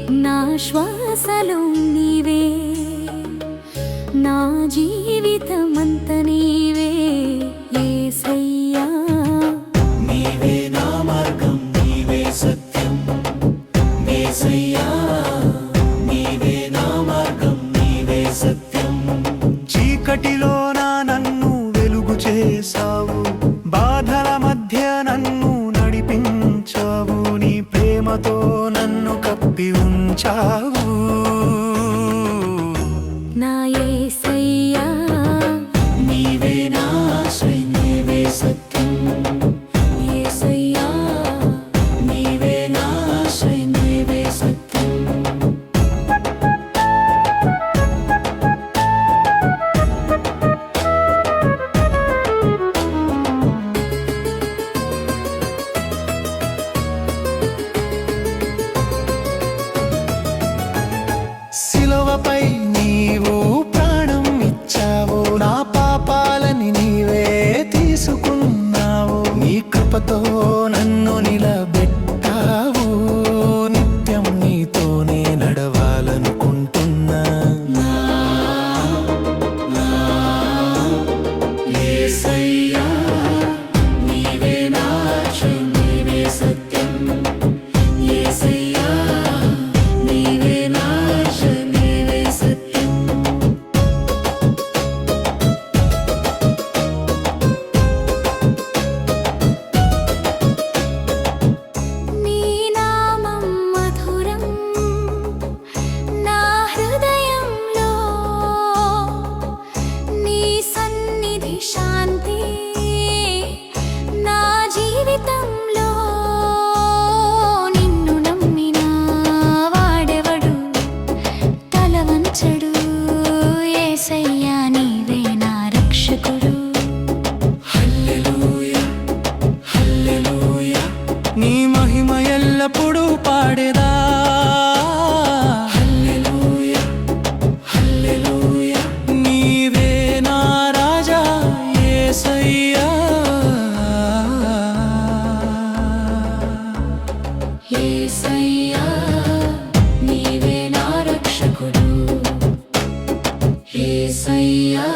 నా శ్వాసలో నీవే, నా జీవితమంత నీవే యేసయ్యా. నీవే నా మార్గం, నీవే సత్యం యేసయ్యా. నీవే నా మార్గం, నీవే సత్యం. చీకటిలోన నన్ను వెలుగు చేసావు, బాధల మధ్య నన్ను నడిపించావు, నీ ప్రేమతో నన్ను కప్పి ఉంచావు. నా యేసయ్యా, నీవే నా ఆశ్రయం, నీవే సత్యం యేసయ్యా. నీవే నా ఆశ్రయం, నీవే సత్యం. శిలువపై నీవు ప్రాణం ఇచ్చావు, నా పాపాలని నీవే తీసుకున్నావు, నీ కృపతో నన్ను నిలబెట్టావు. నిత్యం నీతోనే నడవాలనుకుంటున్నా. యేసయ్యా, నీవే నా ఆశ్రయం, నీవే సత్యం యేసయ్యా. నీవే నా ఆశ్రయం, నీవే సత్యం. నీ నామం మధురం నా హృదయంలో, నీ సన్నిధి శాంతి నా జీవితంలో. నిన్ను నమ్మిన వాడెవడు తల వంచడు, యేసయ్యా నీవే నా రక్షకుడు. హల్లెలూయా, హల్లెలూయా, నీ మహిమ ఎల్లప్పుడూ పాడేదా. హల్లెలూయా, హల్లెలూయా, నీవే నా రాజా యేసయ్యా. యేసయ్యా, నీవే నా రక్షకుడు. యేసయ్యా.